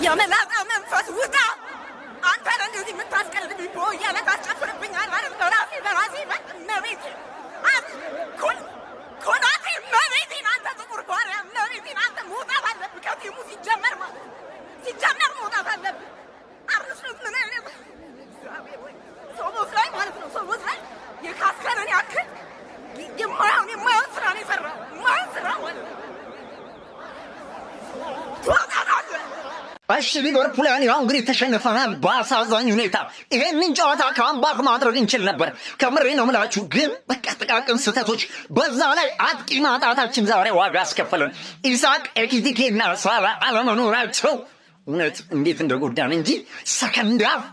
የመላጣ መንፈስ ውጣ! አንተ እንደዚህ የምታስቀልድብኝ ቦያለ ታስጨፍርብኛል ማለት ነው። በራሴ መቤቴ ኮናቴ መቤቴን አንተ ጥቁር ባሪያ መቤቴን አንተ መውጣት አለብህ ከቲሙ ሲጀመር መውጣት አለብህ። አርንስሉት ምን አይነት ሰዎች ላይ ማለት ነው። ሰዎች ላይ የካስከረን ያክል የማየውን ስራ ነው የሰራው። የማየውን ስራ ማለት ነው። እሺ ሊቨርፑል ያው እንግዲህ ተሸንፈናል በአሳዛኝ ሁኔታ። ይሄንን ጨዋታ ካምባክ ማድረግ እንችል ነበር። ከምሬ ነው የምላችሁ። ግን በቃ ጥቃቅን ስህተቶች፣ በዛ ላይ አጥቂ ማጣታችን ዛሬ ዋጋ አስከፈለን። ኢሳቅ ኤኪቲኬ እና ሳላ አለመኖራቸው እውነት እንዴት እንደጎዳን እንጂ ሰከንድ ሃፍ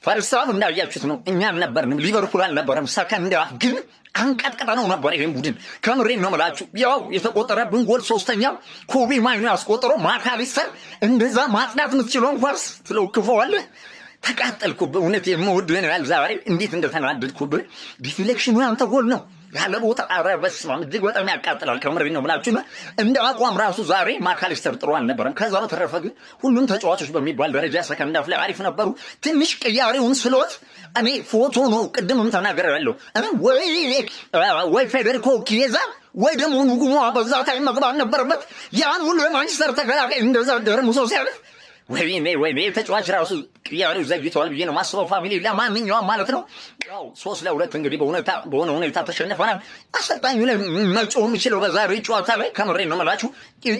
ፈርስት ሃፍ እንዳያችሁት ነው። እኛ አልነበርንም፣ ሊቨርፑል አልነበረም። ሰከንድ ሃፍ ግን አንቀጥቀጠነው ነበር ይሄን ቡድን። ከምሬን ነው የምላችሁ። ያው የተቆጠረብን ጎል ሶስተኛው ኮቢ ማይኑ ያስቆጠረው ማካሊስተር እንደዛ ማጽዳት የምትችለውን ኳስ ትለውክፈዋለህ። ተቃጠልኩብህ። እውነት የምወድህን ያህል ዛሬ እንዴት እንደተናደድኩብህ። ዲፍሌክሽኑ ያንተ ጎል ነው ያለ ቦታ። ኧረ በስመ አብ እጅግ በጣም ያቃጥላል። ከምሬን ነው የምላችሁ። እንደ አቋም ራሱ ዛሬ ማካሊስተር ጥሩ አልነበረም። ከዛ በተረፈ ግን ሁሉም ተጫዋቾች በሚባል ደረጃ ሰከንድ ሃፍ ላይ አሪፍ ነበሩ። ትንሽ ቅያሬውን ስሎት እኔ ፎቶ ነው ቅድምም ተናግሬያለሁ። ወይ ፌዴሪኮ ኪዬዛ ወይ ደግሞ ንጉሞ በዛ ታይም መግባት ነበረበት። ያን ሁሉ የማንቸስተር ተከላካይ እንደዛ ደርምሶ ሲያልፍ ወይኔ ተጫዋች ራሱ ቅያሬው ዘግይተዋል ብዬ ነው ማስበው። ፋሚሊ ለማንኛውም ማለት ነው ያው 3-2 እንግዲህ በሆነ ሁኔታ ተሸንፈናል። አሰልጣኙ ላይ መጮህ የሚችለው በዛሬው ጨዋታ ላይ ከምሬን ነው የምላችሁ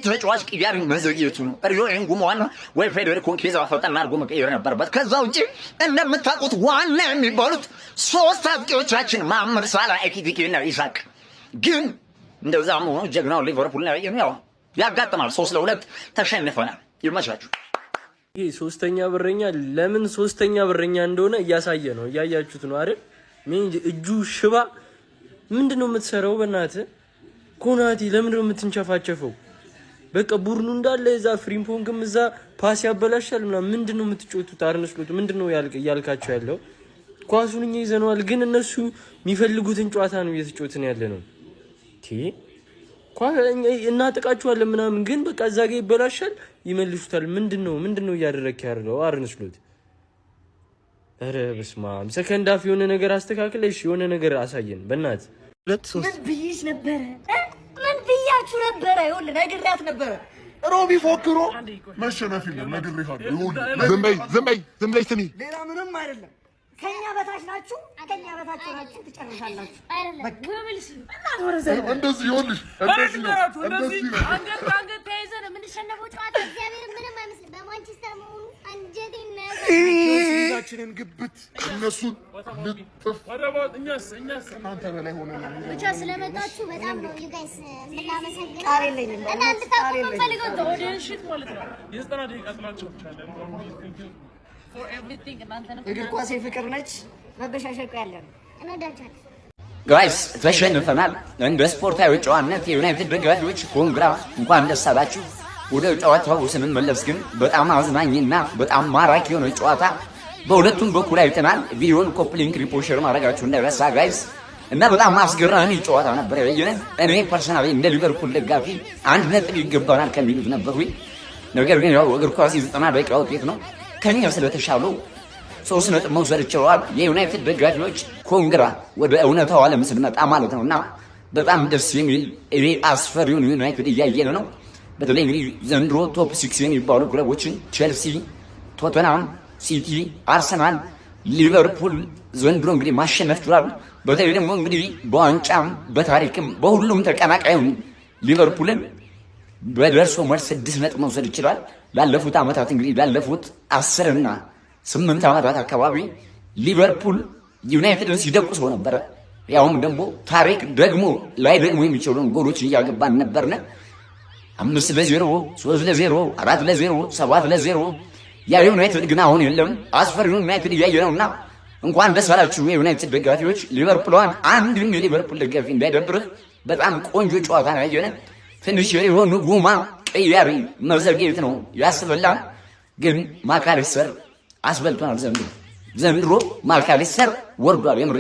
ተጫዋች ቅያሬ መዘግየቱ ነው። ሪዮን ጉሞዋና ወይ ፌዴሪኮ ኪዬዛ ፈጠን አድርጎ መቀየር ነበረበት። ከዛ ውጪ እንደምታውቁት ዋና የሚባሉት ሶስት አጥቂዎቻችን መሐመድ ሳላ፣ ኤኪቲኬ እና ኢሳቅ ግን እንደዛም ሆኖ ጀግናው ሊቨርፑል ላይ ያው ያጋጥማል። 3-2 ተሸንፈናል። ይመቻችሁ። ይሄ ሶስተኛ በረኛ ለምን ሶስተኛ በረኛ እንደሆነ እያሳየ ነው። እያያችሁት ነው አይደል? ምን እጁ ሽባ ምንድነው የምትሰራው? በእናትህ ኮናቲ ለምን ነው የምትንቸፋቸፈው? በቃ ቡርኑ እንዳለ እዛ ፍሪምፖንግም እዛ ፓስ ያበላሻል ምናምን። ምንድነው የምትጮቱት? አርነስሎት ምንድነው ያልካቸው ያለው? ኳሱን እኛ ይዘነዋል፣ ግን እነሱ የሚፈልጉትን ጨዋታ ነው እየተጫወትን ያለ ነው። እናጥቃችኋለን ምናምን፣ ግን በቃ እዛ ጋር ይበላሻል፣ ይመልሱታል። ምንድነው እያደረክ ያለው አርነስሎት? ኧረ በስመ አብ። ሰከንድ ሃፍ የሆነ ነገር አስተካክለሽ የሆነ ነገር አሳየን በእናትህ። ምን ብዬሽ ነበረ? ምን ብያችሁ ነበረ? ይኸውልህ ነግሬያት ነበረ። ሮቢ ፎክሮ መሸነፍ የለም ነግሬሃለሁ። ዝም በይ ስሚ። ሌላ ምንም አይደለም። ከኛ በታች ናችሁ፣ ከኛ በታች ናችሁ፣ ትጨርሻላችሁ። እንደዚህ ይኸውልሽ፣ እንደዚህ አንገት ተያይዘን የምንሸነፈው ጨዋታ እግዚአብሔር ምንም አይመስልም። በማንቸስተር መሆኑ አንጀቴን ነው ያችንን ግብት እነሱን ልጥፍ እናንተ በላይ ሆነናል። ብቻ ስለመጣችሁ በጣም ነው ዩ ጋይስ የምናመሰግነው። እናንተ ታውቁ የምፈልገው ኦዲየንስ ማለት ነው። የዘጠና ደቂቃ ጥላቸው እግር ኳስ ፍቅር ነች። መበሻሸቁ ያለ ነው። እንወዳችኋለን ጋይስ። ተሸንፈናል። እንደ ስፖርታዊ ጨዋነት የዩናይትድ ደጋፊዎች ኮንግራ፣ እንኳን ደስ አላችሁ። ወደ ጨዋታው ስንመለስ ግን በጣም አዝናኝና በጣም ማራኪ የሆነ ጨዋታ በሁለቱም በኩል አይተናል። ቪዲዮን ኮፕሊንክ ሪፖርት ማድረጋችሁ እንዳይረሳ ጋይስ። እና በጣም አስገራሚ ጨዋታ ነበር ያየነው። እኔ ፐርሰናሊ እንደ ሊቨርፑል ደጋፊ 1 ነጥብ ይገባናል ከሚሉት ነበርኩኝ። ነገር ግን ያው እግር ኳስ 90 ደቂቃ ውጤት ነው። ከኛ ስለተሻሉ 3 ነጥብ መውሰድ ችለዋል። የዩናይትድ ደጋፊዎች ኮንግራ ወደ እውነታው ዓለም ስንመጣ ማለት ነውና በጣም ደስ የሚል እኔ አስፈሪውን ዩናይትድ እያየን ነው። በተለይ እንግዲህ ዘንድሮ ቶፕ 6 የሚባሉ ክለቦችን ቼልሲ፣ ቶተንሃም፣ ሲቲ፣ አርሰናል፣ ሊቨርፑል ዘንድሮ እንግዲህ ማሸነፍ ችሏል። በተለይ ደግሞ እንግዲህ በዋንጫም በታሪክም በሁሉም ተቀናቃዩ ሊቨርፑልን በደርሶ መልስ 6 ነጥብ መውሰድ ይችላል። ላለፉት ዓመታት እንግዲህ ላለፉት 10 እና 8 ዓመታት አካባቢ ሊቨርፑል ዩናይትድን ሲደቁስ ነበረ። ያውም ደግሞ ታሪክ ደግሞ የሚችሉን ጎሎች እያገባን ነበርነ። 5-0፣ 3-0፣ 4-0፣ 7-0። ያ ዩናይትድ ግን አሁን የለም። አስፈሪውን ዩናይትድ እያየ ነውና እንኳን ደስ አላችሁ የዩናይትድ ደጋፊዎች። ሊቨርፑልን አንድም የሊቨርፑል ደጋፊ እንዳይደብርህ ዘንድሮ ቆንጆ ጨዋታ ነው ያየነው። ትንሽ የሆኑ ጉማ ቅያሪ መዘግየት ነው ያስበላል። ግን ማካሊስተር አስበልቶናል። ዘንድሮ ማካሊስተር ወርዷል። የምሬ